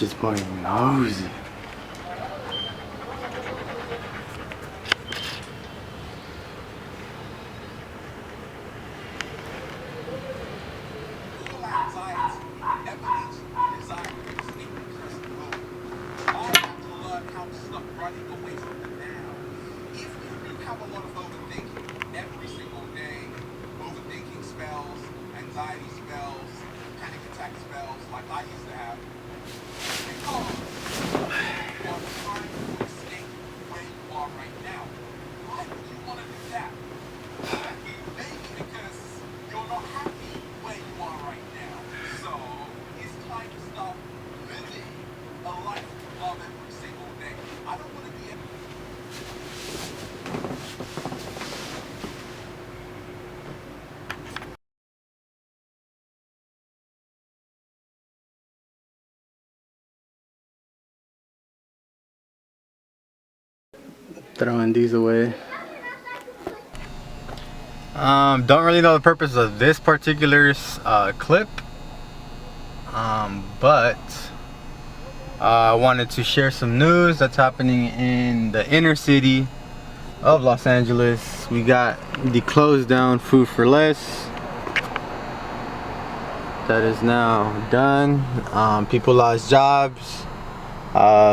just plain nosy. Anxiety spells, panic attack spells like I used to have. You are trying to escape where you are right now. Why would you want to do that? Maybe because you're not happy where you are right now. So it's time to stop living a life you love every single day. I don't want to be Throwing these away. Don't really know the purpose of this particular clip, but I wanted to share some news that's happening in the inner city of Los Angeles. We got the closed down Food for Less that is now done. People lost jobs.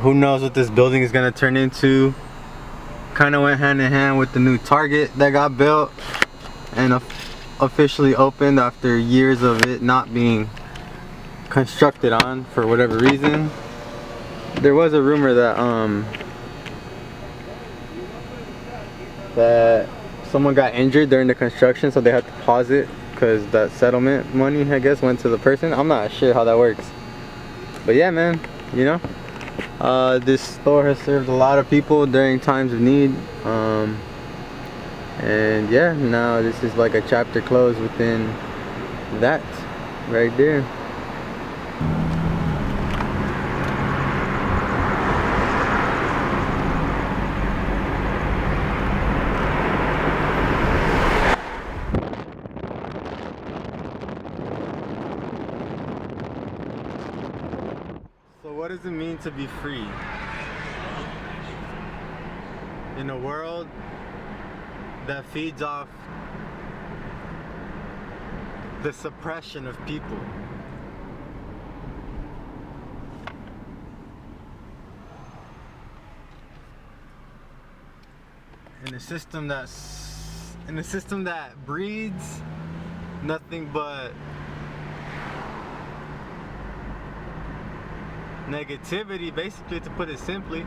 Who knows what this building is going to turn into. Kind of went hand in hand with the new Target that got built and officially opened after years of it not being constructed on for whatever reason. There was a rumor that that someone got injured during the construction, so they had to pause it because that settlement money, I guess, went to the person. I'm not sure how that works, but yeah, man, you know, this store has served a lot of people during times of need, and yeah, now this is like a chapter closed within that right there. So what does it mean to be free? In a world that feeds off the suppression of people. In a system that breeds nothing but negativity, basically, to put it simply.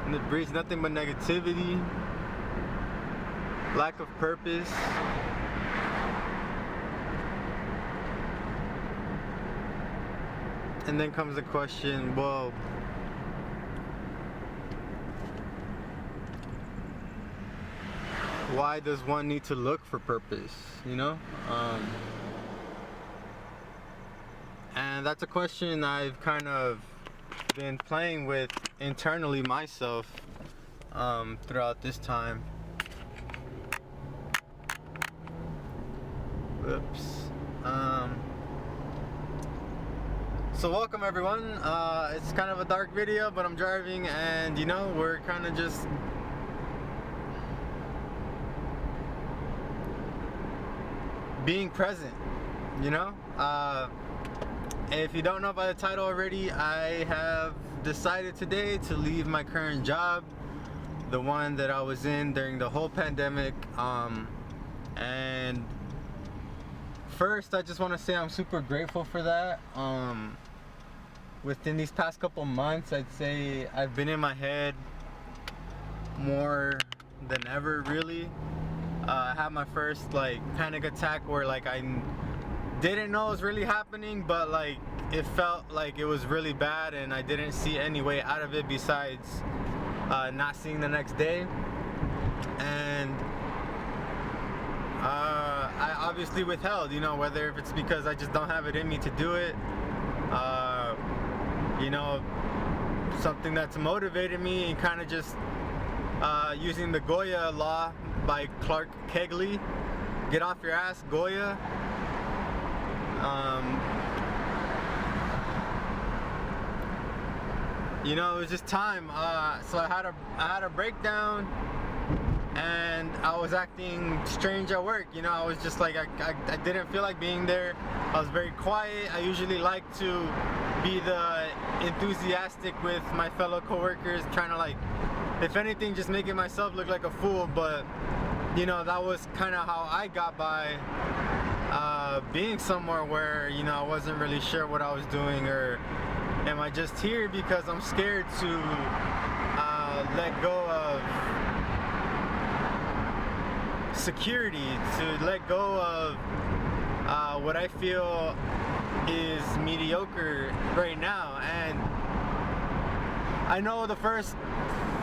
And it breeds nothing but negativity, lack of purpose, and then comes the question, well, why does one need to look for purpose, you know? And that's a question I've kind of been playing with internally myself throughout this time. Whoops. So welcome everyone. It's kind of a dark video, but I'm driving, and you know, we're kind of just being present, you know? If you don't know by the title already, I have decided today to leave my current job, the one that I was in during the whole pandemic. And first, I just want to say I'm super grateful for that. Within these past couple months, I'd say I've been in my head more than ever, really. I had my first like panic attack where like I didn't know it was really happening, but like it felt like it was really bad, and I didn't see any way out of it besides not seeing the next day. And I obviously withheld, you know, whether if it's because I just don't have it in me to do it, you know, something that's motivated me, and kind of just using the Goya law by Clark Kegley, get off your ass, Goya. you know, it was just time. So I had a breakdown, and I was acting strange at work. You know, I was just like, I didn't feel like being there. I was very quiet. I usually like to be the enthusiastic with my fellow coworkers, trying to, like, if anything, just making myself look like a fool. But you know, that was kind of how I got by, being somewhere where, you know, I wasn't really sure what I was doing, or am I just here because I'm scared to let go of security, to let go of what I feel is mediocre right now. And I know the first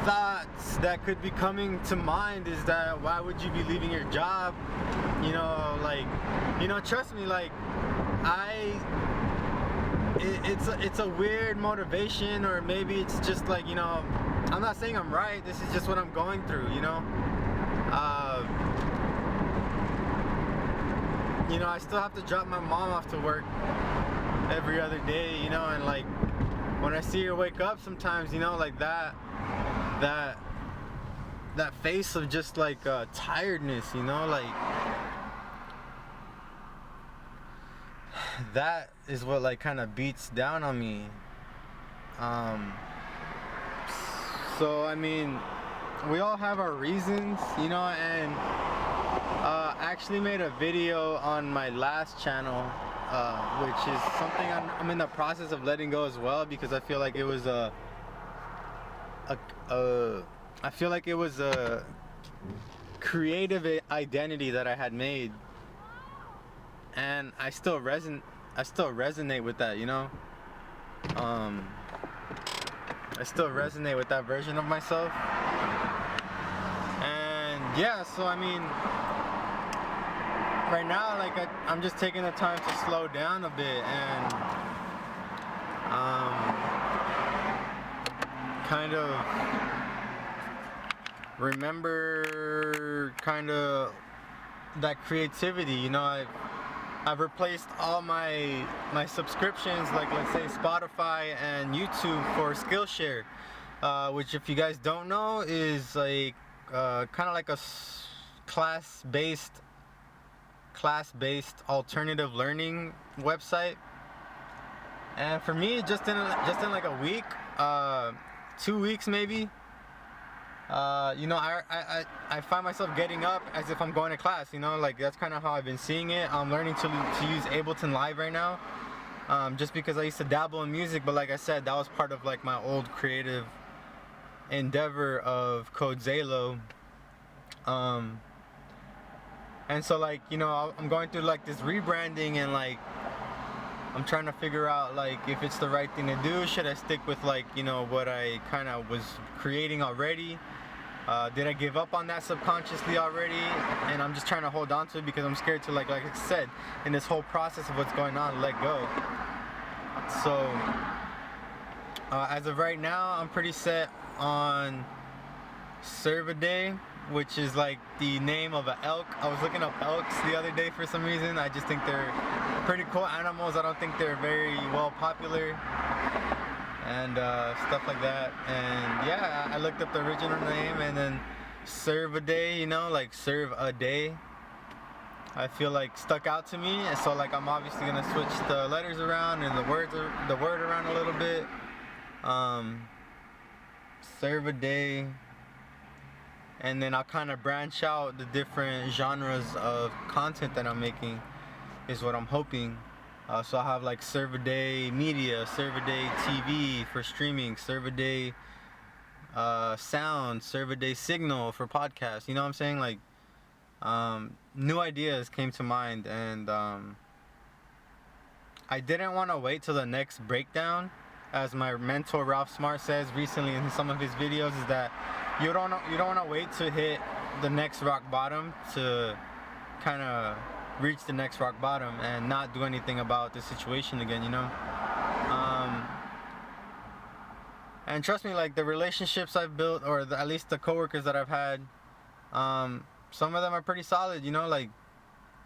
thoughts that could be coming to mind is that, why would you be leaving your job? You know, like, you know, trust me, like, it's a weird motivation, or maybe it's just like, you know, I'm not saying I'm right, this is just what I'm going through, you know. You know, I still have to drop my mom off to work every other day, you know, and like, when I see her wake up sometimes, you know, like that face of just like tiredness, you know, like, that is what like kind of beats down on me. So I mean, we all have our reasons, you know, and I actually made a video on my last channel, which is something I'm in the process of letting go as well, because I feel like it was a creative identity that I had made, and I still resonate with that, you know. I still resonate with that version of myself. And yeah, so I mean, right now, like, I'm just taking the time to slow down a bit and kind of remember kind of that creativity, you know. I've replaced all my subscriptions, like, let's say Spotify and YouTube, for Skillshare, which, if you guys don't know, is like kind of like a class-based alternative learning website. And for me, just in like a week, 2 weeks maybe, you know, I find myself getting up as if I'm going to class, you know, like, that's kind of how I've been seeing it. I'm learning to use Ableton Live right now, just because I used to dabble in music, but like I said, that was part of like my old creative endeavor of Code Zalo. And so, like, you know, I'm going through like this rebranding, and like, I'm trying to figure out, like, if it's the right thing to do. Should I stick with, like, you know, what I kind of was creating already? Did I give up on that subconsciously already? And I'm just trying to hold on to it because I'm scared to, like I said, in this whole process of what's going on, let go. So as of right now, I'm pretty set on Serve a Day, which is like the name of an elk. I was looking up elks the other day for some reason. I just think they're pretty cool animals. I don't think they're very well popular, and stuff like that. And yeah, I looked up the original name, and then Serve a Day, you know, like serve a day, I feel like stuck out to me. And so, like, I'm obviously gonna switch the letters around and the word around a little bit. Serve a Day, and then I'll kind of branch out the different genres of content that I'm making, is what I'm hoping. So I'll have like Serve a Day Media, Serve a Day TV for streaming, Serve a Day Sound, Serve a Day Signal for podcasts. You know what I'm saying? Like, new ideas came to mind, and I didn't want to wait till the next breakdown. As my mentor Ralph Smart says recently in some of his videos, is that you don't want to wait to hit the next rock bottom to kind of reach the next rock bottom and not do anything about the situation again, you know. And trust me, like, the relationships I've built, or at least the coworkers that I've had, some of them are pretty solid, you know. Like,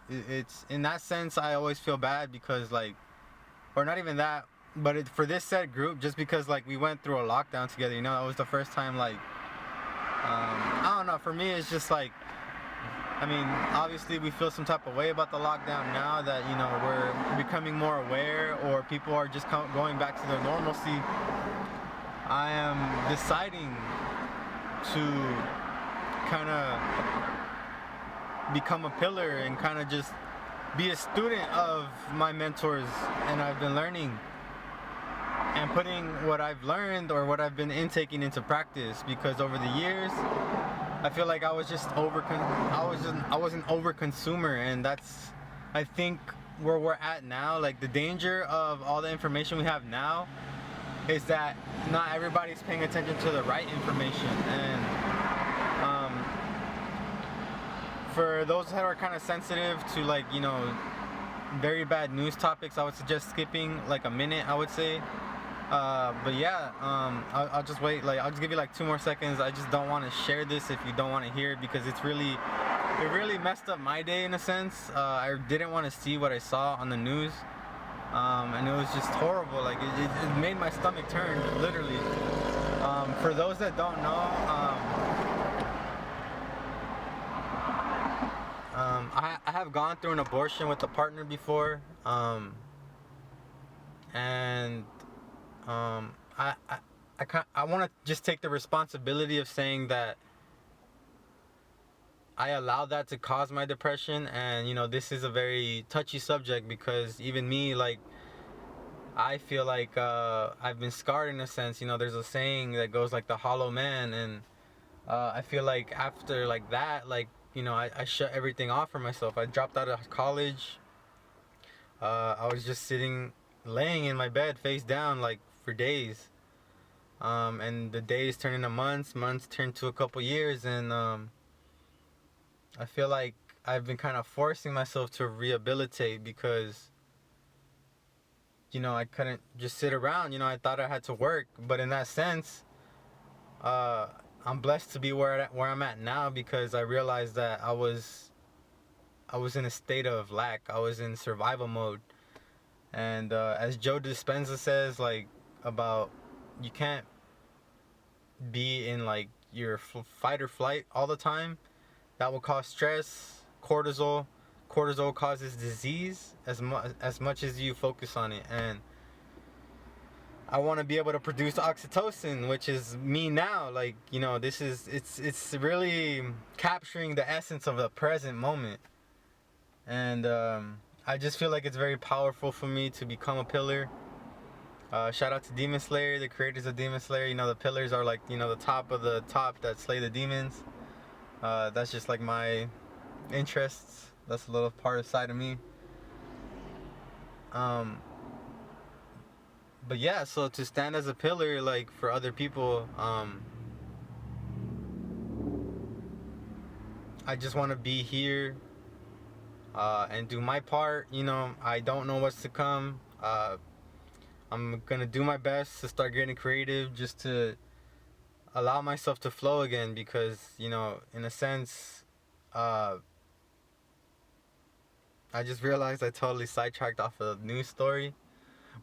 it's in that sense, I always feel bad because, like, or not even that, for this set group, just because like we went through a lockdown together, you know, it was the first time like I don't know. For me, it's just like, I mean, obviously we feel some type of way about the lockdown now that, you know, we're becoming more aware, or people are just going back to their normalcy. I am deciding to kind of become a pillar and kind of just be a student of my mentors, and I've been learning and putting what I've learned or what I've been intaking into practice, because over the years I feel like I was an over consumer, and that's, I think, where we're at now. Like, the danger of all the information we have now is that not everybody's paying attention to the right information. And for those that are kind of sensitive to, like, you know, very bad news topics, I would suggest skipping like a minute, I would say. But yeah, I'll just wait. Like, I'll just give you like 2 more seconds. I just don't want to share this if you don't want to hear it, because it really messed up my day in a sense. I didn't want to see what I saw on the news, and it was just horrible. Like, it made my stomach turn, literally. For those that don't know, I have gone through an abortion with a partner before, and I want to just take the responsibility of saying that I allowed that to cause my depression. And, you know, this is a very touchy subject, because even me, like, I feel like I've been scarred in a sense. You know, there's a saying that goes like the hollow man, and I feel like after like that, like, you know, I shut everything off for myself. I dropped out of college. I was just laying in my bed face down, like, for days, and the days turned into months turned to a couple years, and I feel like I've been kind of forcing myself to rehabilitate, because, you know, I couldn't just sit around. You know, I thought I had to work, but in that sense, I'm blessed to be where I'm at now, because I realized that I was in a state of lack. I was in survival mode. And as Joe Dispenza says, like, about, you can't be in like your fight or flight all the time. That will cause stress. Cortisol causes disease as much as you focus on it. And I want to be able to produce oxytocin, which is me now. Like, you know, it's really capturing the essence of the present moment. And I just feel like it's very powerful for me to become a pillar. Shout out to Demon Slayer, the creators of Demon Slayer. You know, the pillars are like, you know, the top of the top that slay the demons. That's just like my interests. That's a little part of side of me. But yeah, so to stand as a pillar, like, for other people, I just want to be here and do my part. You know, I don't know what's to come. I'm gonna do my best to start getting creative, just to allow myself to flow again, because, you know, in a sense, I just realized I totally sidetracked off a news story.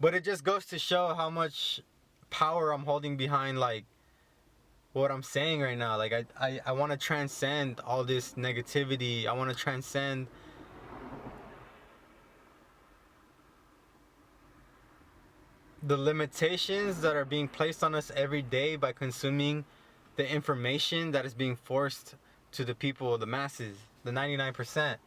But it just goes to show how much power I'm holding behind, like, what I'm saying right now. Like, I want to transcend all this negativity. I want to transcend the limitations that are being placed on us every day by consuming the information that is being forced to the people, the masses, the 99%.